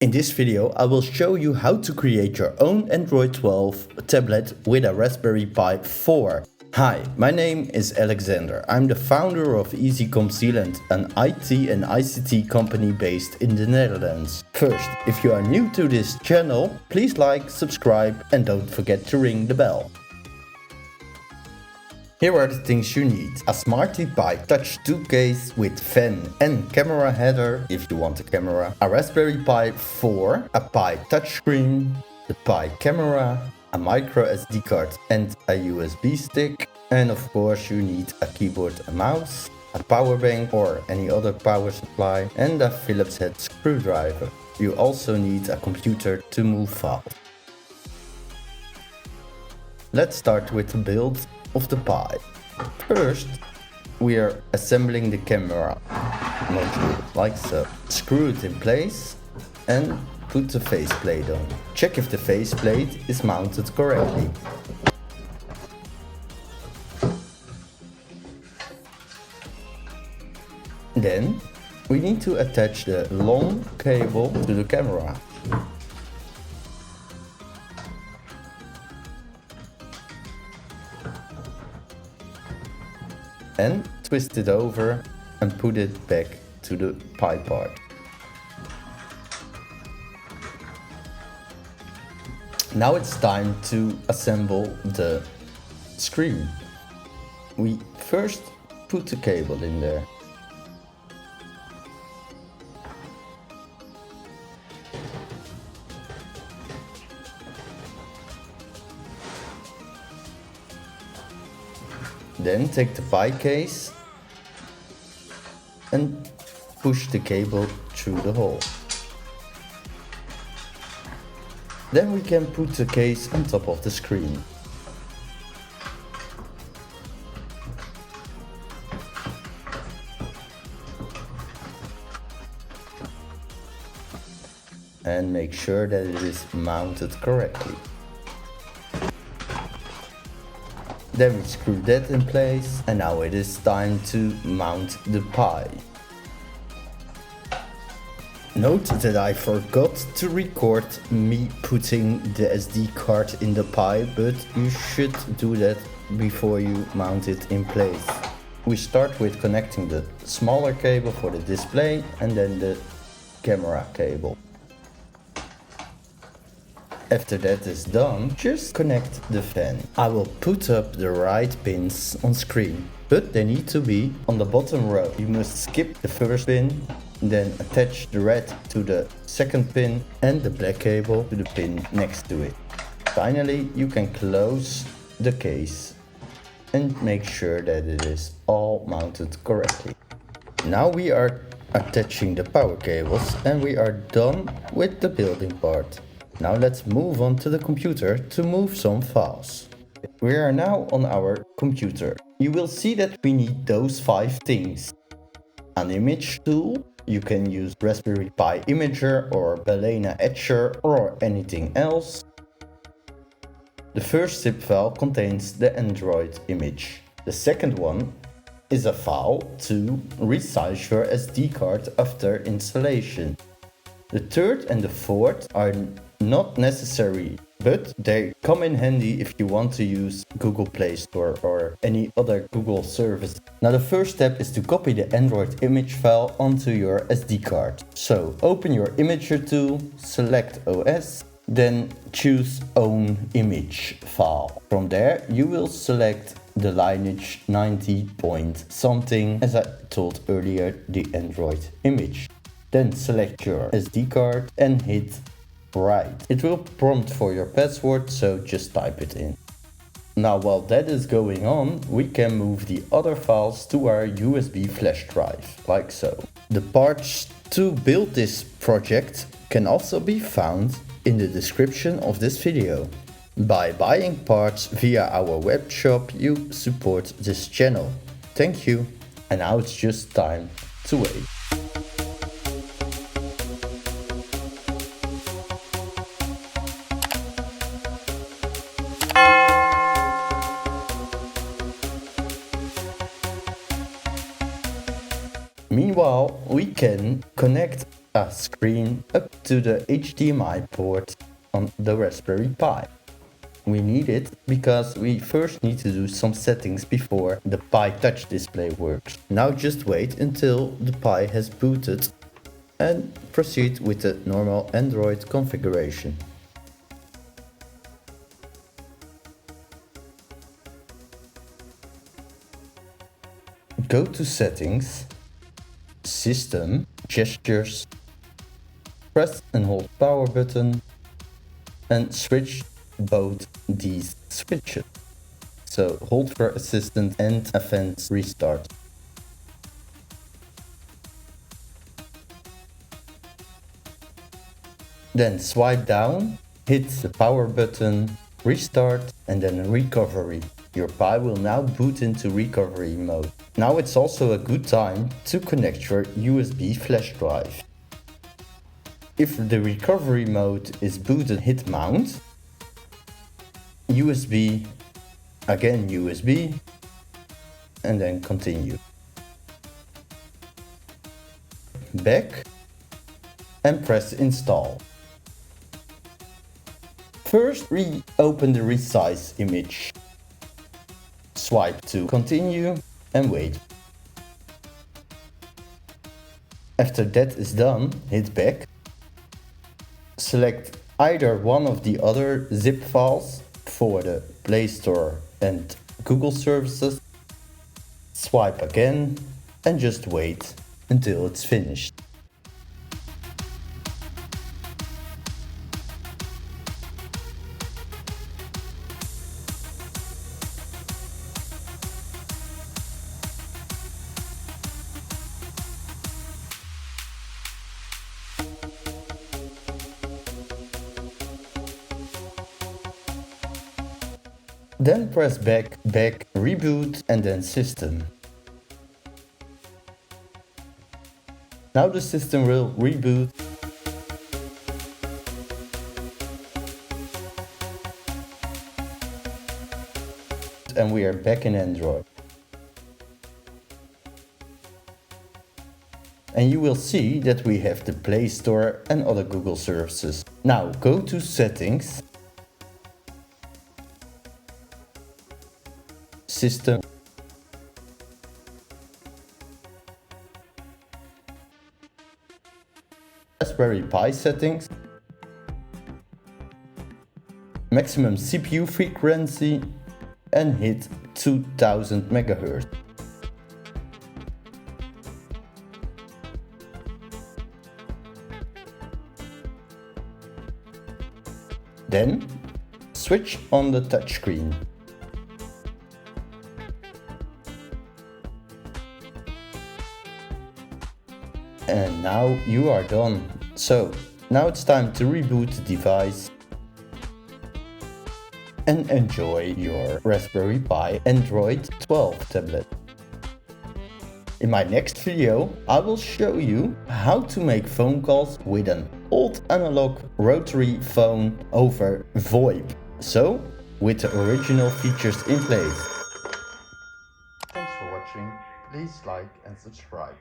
In this video, I will show you how to create your own Android 12 tablet with a Raspberry Pi 4. Hi, my name is Alexander. I'm the founder of Easycom Zealand, an IT and ICT company based in the Netherlands. First, if you are new to this channel, please like, subscribe and don't forget to ring the bell. Here are the things you need. A SmartiPI Touch Case with fan and camera header if you want a camera. A Raspberry Pi 4, a Pi touchscreen, the Pi camera, a micro SD card and a USB stick. And of course you need a keyboard and mouse, a power bank or any other power supply and a Phillips head screwdriver. You also need a computer to move files. Let's start with the build of the Pi. First, we are assembling the camera module, like so. Screw it in place and put the faceplate on. Check if the faceplate is mounted correctly. Then, we need to attach the long cable to the camera. And twist it over and put it back to the Pi part. Now it's time to assemble the screen. We first put the cable in there. Then take the Pi case and push the cable through the hole. Then we can put the case on top of the screen. And make sure that it is mounted correctly. Then we screw that in place and now it is time to mount the Pi. Note that I forgot to record me putting the SD card in the Pi, but you should do that before you mount it in place. We start with connecting the smaller cable for the display and then the camera cable. After that is done, just connect the fan. I will put up the right pins on screen, but they need to be on the bottom row. You must skip the first pin, then attach the red to the second pin and the black cable to the pin next to it. Finally, you can close the case and make sure that it is all mounted correctly. Now we are attaching the power cables and we are done with the building part. Now let's move on to the computer to move some files. We are now on our computer. You will see that we need those 5 things. An image tool, you can use Raspberry Pi Imager or Balena Etcher or anything else. The first zip file contains the Android image. The second one is a file to resize your SD card after installation. The third and the fourth are not necessary, but they come in handy if you want to use Google Play Store or any other Google service. Now the first step is to copy the Android image file onto your SD card. So open your imager tool, select OS, then choose Own Image File. From there you will select the lineage 90 point something, as I told earlier, the Android image. Then select your SD card and hit Write. It will prompt for your password, so just type it in. Now while that is going on, we can move the other files to our USB flash drive, like so. The parts to build this project can also be found in the description of this video. By buying parts via our web shop, you support this channel. Thank you. And now it's just time to wait. Meanwhile, we can connect a screen up to the HDMI port on the Raspberry Pi. We need it because we first need to do some settings before the Pi Touch display works. Now just wait until the Pi has booted and proceed with the normal Android configuration. Go to Settings, System, Gestures, press and hold power button and switch both these switches. So hold for assistant and event restart. Then swipe down, hit the power button, restart and then recovery. Your Pi will now boot into recovery mode. Now it's also a good time to connect your USB flash drive. If the recovery mode is booted, hit mount, USB, again USB, and then continue. Back and press install. First reopen the resize image. Swipe to continue and wait. After that is done, hit back. Select either one of the other zip files for the Play Store and Google services. Swipe again and just wait until it's finished. Then press back, reboot and then system. Now the system will reboot. And we are back in Android. And you will see that we have the Play Store and other Google services. Now go to Settings, System, Raspberry Pi settings, maximum CPU frequency and hit 2000 MHz. Then switch on the touchscreen. And now you are done. So now it's time to reboot the device and enjoy your Raspberry Pi Android 12 tablet. In my next video I will show you how to make phone calls with an old analog rotary phone over VoIP. So with the original features in place. Thanks for watching. Please like and subscribe.